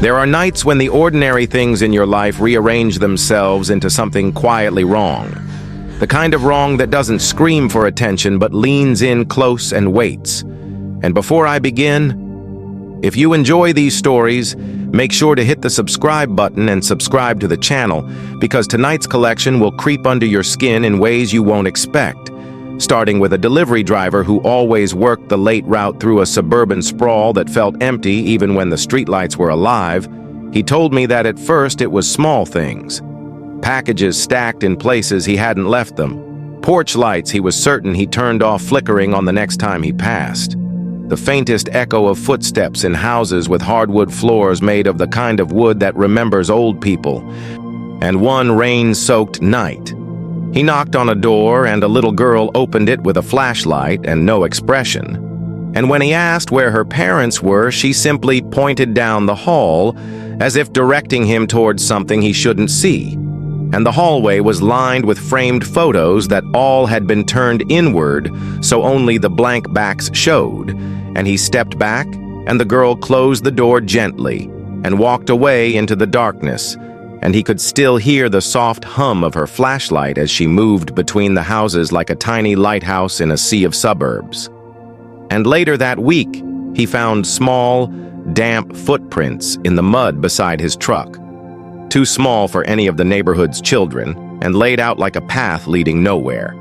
There are nights when the ordinary things in your life rearrange themselves into something quietly wrong. The kind of wrong that doesn't scream for attention but leans in close and waits. And before I begin, if you enjoy these stories, make sure to hit the subscribe button and subscribe to the channel, because tonight's collection will creep under your skin in ways you won't expect. Starting with a delivery driver who always worked the late route through a suburban sprawl that felt empty even when the streetlights were alive, he told me that at first it was small things. Packages stacked in places he hadn't left them. Porch lights he was certain he turned off flickering on the next time he passed. The faintest echo of footsteps in houses with hardwood floors made of the kind of wood that remembers old people. And one rain-soaked night. He knocked on a door and a little girl opened it with a flashlight and no expression. And when he asked where her parents were, she simply pointed down the hall as if directing him towards something he shouldn't see. And the hallway was lined with framed photos that all had been turned inward, so only the blank backs showed. And he stepped back, and the girl closed the door gently and walked away into the darkness. And he could still hear the soft hum of her flashlight as she moved between the houses like a tiny lighthouse in a sea of suburbs. And later that week, he found small, damp footprints in the mud beside his truck. Too small for any of the neighborhood's children, and laid out like a path leading nowhere.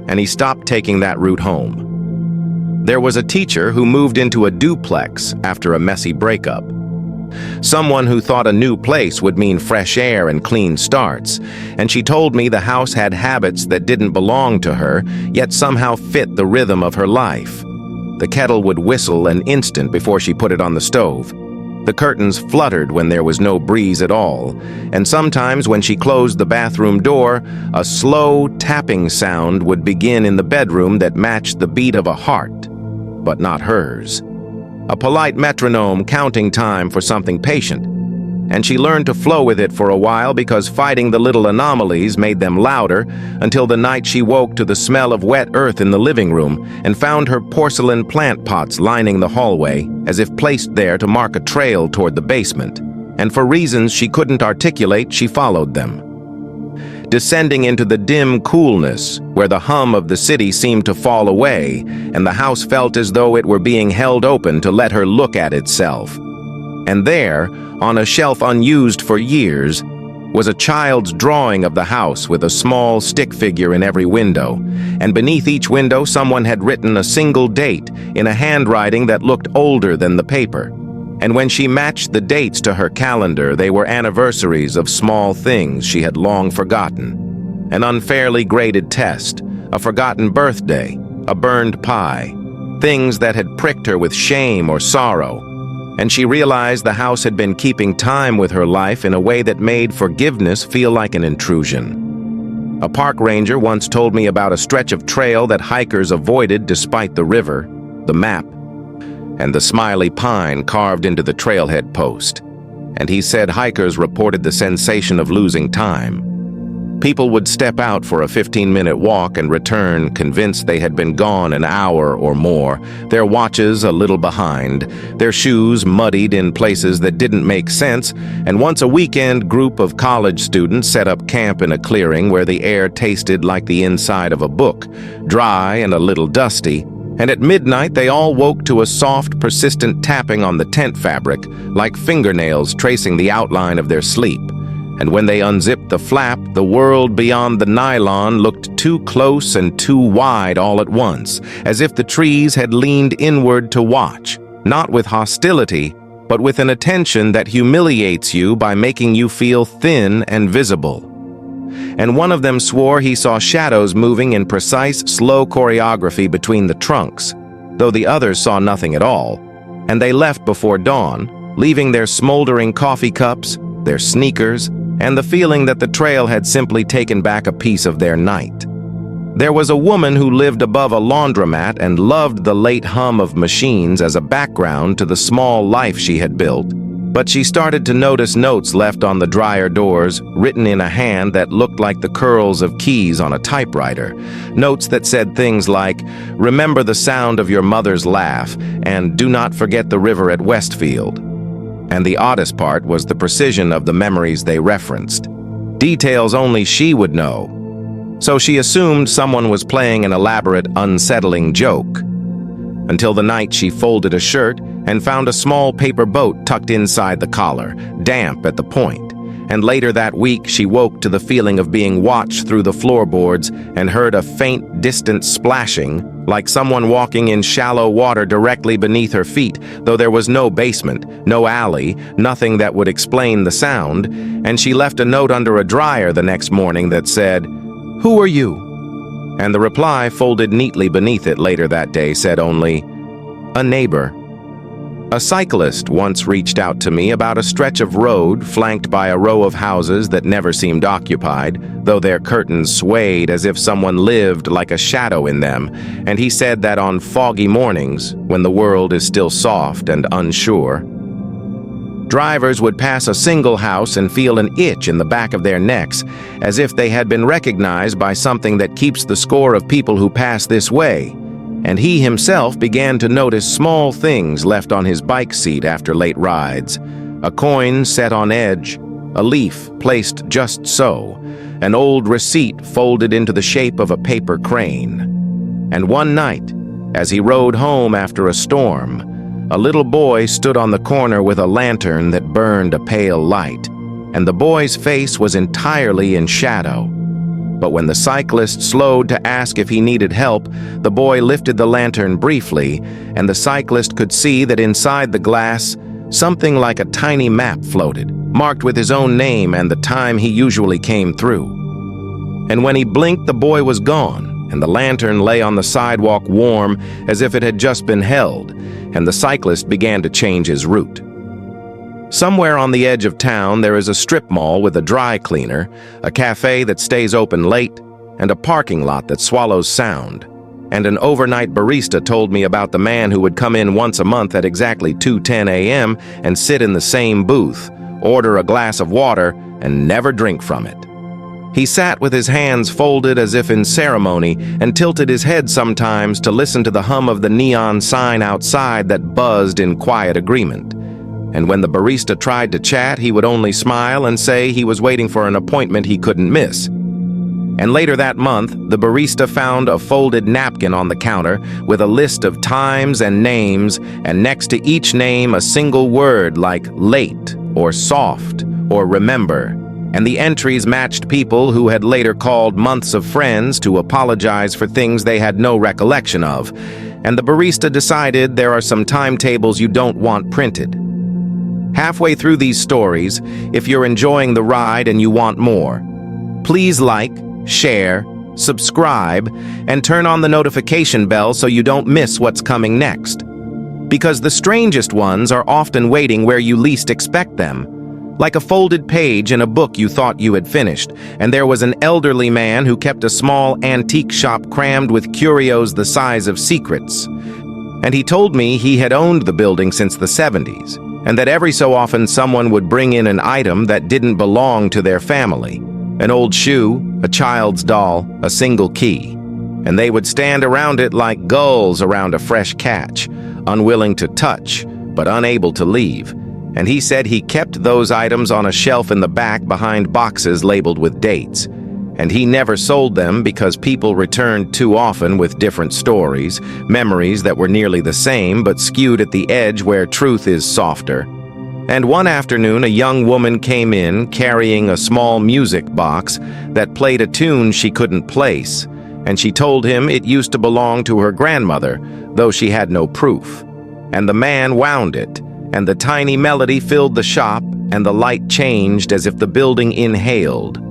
And he stopped taking that route home. There was a teacher who moved into a duplex after a messy breakup. Someone who thought a new place would mean fresh air and clean starts, and she told me the house had habits that didn't belong to her, yet somehow fit the rhythm of her life. The kettle would whistle an instant before she put it on the stove. The curtains fluttered when there was no breeze at all, and sometimes when she closed the bathroom door, a slow tapping sound would begin in the bedroom that matched the beat of a heart, but not hers. A polite metronome counting time for something patient, and she learned to flow with it for a while because fighting the little anomalies made them louder until the night she woke to the smell of wet earth in the living room and found her porcelain plant pots lining the hallway as if placed there to mark a trail toward the basement, and for reasons she couldn't articulate, she followed them. Descending into the dim coolness where the hum of the city seemed to fall away and the house felt as though it were being held open to let her look at itself. And there, on a shelf unused for years, was a child's drawing of the house with a small stick figure in every window, and beneath each window someone had written a single date in a handwriting that looked older than the paper. And when she matched the dates to her calendar, they were anniversaries of small things she had long forgotten. An unfairly graded test, a forgotten birthday, a burned pie, things that had pricked her with shame or sorrow. And she realized the house had been keeping time with her life in a way that made forgiveness feel like an intrusion. A park ranger once told me about a stretch of trail that hikers avoided despite the river, the map, and the smiley pine carved into the trailhead post. And he said hikers reported the sensation of losing time. People would step out for a 15-minute walk and return convinced they had been gone an hour or more, their watches a little behind, their shoes muddied in places that didn't make sense, and once a weekend group of college students set up camp in a clearing where the air tasted like the inside of a book, dry and a little dusty. And at midnight, they all woke to a soft, persistent tapping on the tent fabric, like fingernails tracing the outline of their sleep. And when they unzipped the flap, the world beyond the nylon looked too close and too wide all at once, as if the trees had leaned inward to watch, not with hostility, but with an attention that humiliates you by making you feel thin and visible. And one of them swore he saw shadows moving in precise, slow choreography between the trunks, though the others saw nothing at all, and they left before dawn, leaving their smoldering coffee cups, their sneakers, and the feeling that the trail had simply taken back a piece of their night. There was a woman who lived above a laundromat and loved the late hum of machines as a background to the small life she had built, but she started to notice notes left on the dryer doors, written in a hand that looked like the curls of keys on a typewriter. Notes that said things like, "Remember the sound of your mother's laugh," and "Do not forget the river at Westfield." And the oddest part was the precision of the memories they referenced. Details only she would know. So she assumed someone was playing an elaborate, unsettling joke. Until the night she folded a shirt and found a small paper boat tucked inside the collar, damp at the point. And later that week, she woke to the feeling of being watched through the floorboards and heard a faint, distant splashing, like someone walking in shallow water directly beneath her feet, though there was no basement, no alley, nothing that would explain the sound, and she left a note under a dryer the next morning that said, "Who are you?" And the reply, folded neatly beneath it later that day, said only, "A neighbor." A cyclist once reached out to me about a stretch of road flanked by a row of houses that never seemed occupied, though their curtains swayed as if someone lived like a shadow in them, and he said that on foggy mornings, when the world is still soft and unsure, drivers would pass a single house and feel an itch in the back of their necks, as if they had been recognized by something that keeps the score of people who pass this way. And he himself began to notice small things left on his bike seat after late rides. A coin set on edge, a leaf placed just so, an old receipt folded into the shape of a paper crane. And one night, as he rode home after a storm, a little boy stood on the corner with a lantern that burned a pale light, and the boy's face was entirely in shadow. But when the cyclist slowed to ask if he needed help, the boy lifted the lantern briefly, and the cyclist could see that inside the glass, something like a tiny map floated, marked with his own name and the time he usually came through. And when he blinked, the boy was gone, and the lantern lay on the sidewalk warm as if it had just been held, and the cyclist began to change his route. Somewhere on the edge of town, there is a strip mall with a dry cleaner, a cafe that stays open late, and a parking lot that swallows sound. And an overnight barista told me about the man who would come in once a month at exactly 2:10 a.m. and sit in the same booth, order a glass of water, and never drink from it. He sat with his hands folded as if in ceremony and tilted his head sometimes to listen to the hum of the neon sign outside that buzzed in quiet agreement. And when the barista tried to chat, he would only smile and say he was waiting for an appointment he couldn't miss. And later that month, the barista found a folded napkin on the counter with a list of times and names, and next to each name a single word like late or soft or remember. And the entries matched people who had later called months of friends to apologize for things they had no recollection of. And the barista decided there are some timetables you don't want printed. Halfway through these stories, if you're enjoying the ride and you want more, please like, share, subscribe, and turn on the notification bell so you don't miss what's coming next. Because the strangest ones are often waiting where you least expect them. Like a folded page in a book you thought you had finished, and there was an elderly man who kept a small antique shop crammed with curios the size of secrets. And he told me he had owned the building since the 70s. And that every so often someone would bring in an item that didn't belong to their family. An old shoe, a child's doll, a single key. And they would stand around it like gulls around a fresh catch, unwilling to touch, but unable to leave. And he said he kept those items on a shelf in the back behind boxes labeled with dates. And he never sold them because people returned too often with different stories, memories that were nearly the same but skewed at the edge where truth is softer. And one afternoon, a young woman came in carrying a small music box that played a tune she couldn't place, and she told him it used to belong to her grandmother, though she had no proof. And the man wound it, and the tiny melody filled the shop, and the light changed as if the building inhaled.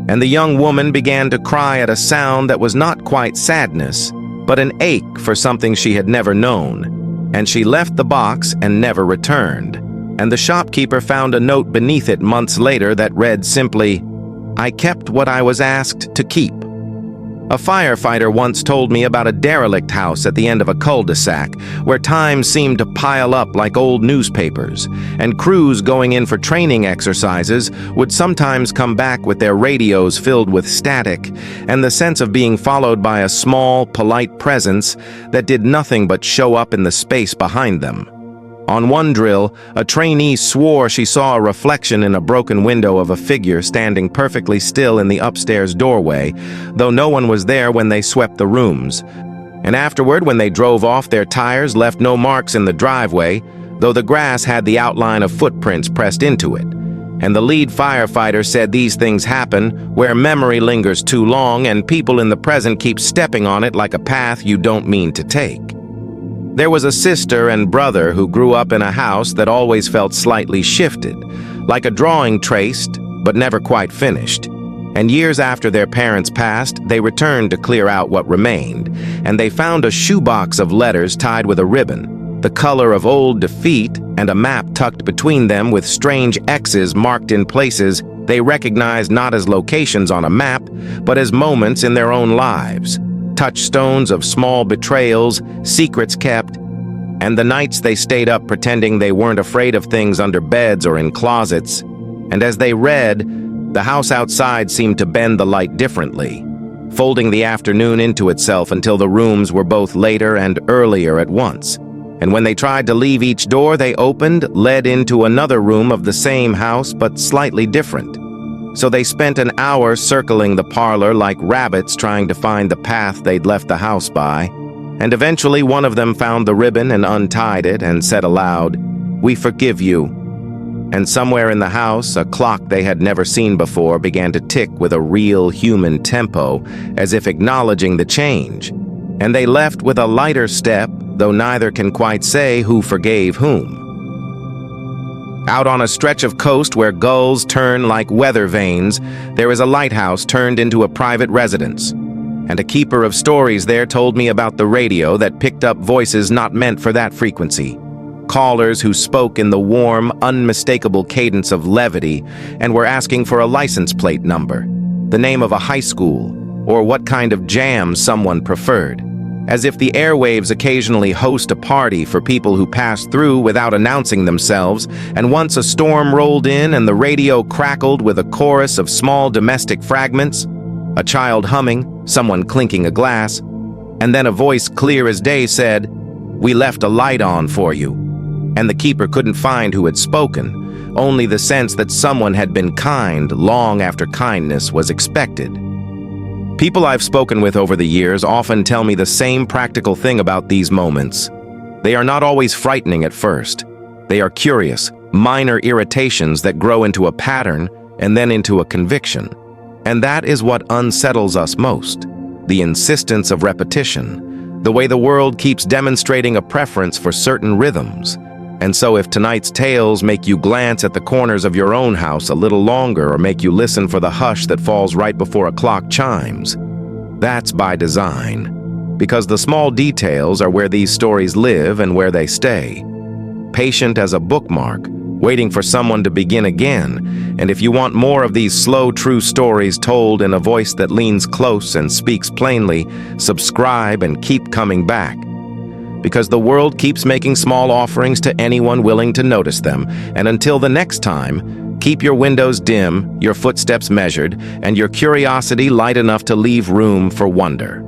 And the young woman began to cry at a sound that was not quite sadness, but an ache for something she had never known. And she left the box and never returned. And the shopkeeper found a note beneath it months later that read simply, "I kept what I was asked to keep." A firefighter once told me about a derelict house at the end of a cul-de-sac where time seemed to pile up like old newspapers, and crews going in for training exercises would sometimes come back with their radios filled with static and the sense of being followed by a small, polite presence that did nothing but show up in the space behind them. On one drill, a trainee swore she saw a reflection in a broken window of a figure standing perfectly still in the upstairs doorway, though no one was there when they swept the rooms. And afterward, when they drove off, their tires left no marks in the driveway, though the grass had the outline of footprints pressed into it. And the lead firefighter said these things happen where memory lingers too long and people in the present keep stepping on it like a path you don't mean to take. There was a sister and brother who grew up in a house that always felt slightly shifted, like a drawing traced, but never quite finished. And years after their parents passed, they returned to clear out what remained, and they found a shoebox of letters tied with a ribbon, the color of old defeat, and a map tucked between them with strange X's marked in places they recognized not as locations on a map, but as moments in their own lives. Touchstones of small betrayals, secrets kept, and the nights they stayed up pretending they weren't afraid of things under beds or in closets. And as they read, the house outside seemed to bend the light differently, folding the afternoon into itself until the rooms were both later and earlier at once. And when they tried to leave, each door they opened led into another room of the same house but slightly different. So they spent an hour circling the parlor like rabbits trying to find the path they'd left the house by, and eventually one of them found the ribbon and untied it and said aloud, "We forgive you." And somewhere in the house, a clock they had never seen before began to tick with a real human tempo, as if acknowledging the change. And they left with a lighter step, though neither can quite say who forgave whom. Out on a stretch of coast where gulls turn like weather vanes, there is a lighthouse turned into a private residence. And a keeper of stories there told me about the radio that picked up voices not meant for that frequency. Callers who spoke in the warm, unmistakable cadence of levity and were asking for a license plate number, the name of a high school, or what kind of jam someone preferred. As if the airwaves occasionally host a party for people who pass through without announcing themselves, and once a storm rolled in and the radio crackled with a chorus of small domestic fragments, a child humming, someone clinking a glass, and then a voice clear as day said, "We left a light on for you." And the keeper couldn't find who had spoken, only the sense that someone had been kind long after kindness was expected. People I've spoken with over the years often tell me the same practical thing about these moments. They are not always frightening at first. They are curious, minor irritations that grow into a pattern and then into a conviction. And that is what unsettles us most, the insistence of repetition, the way the world keeps demonstrating a preference for certain rhythms. And so if tonight's tales make you glance at the corners of your own house a little longer or make you listen for the hush that falls right before a clock chimes, that's by design. Because the small details are where these stories live and where they stay. Patient as a bookmark, waiting for someone to begin again. And if you want more of these slow, true stories told in a voice that leans close and speaks plainly, subscribe and keep coming back. Because the world keeps making small offerings to anyone willing to notice them. And until the next time, keep your windows dim, your footsteps measured, and your curiosity light enough to leave room for wonder.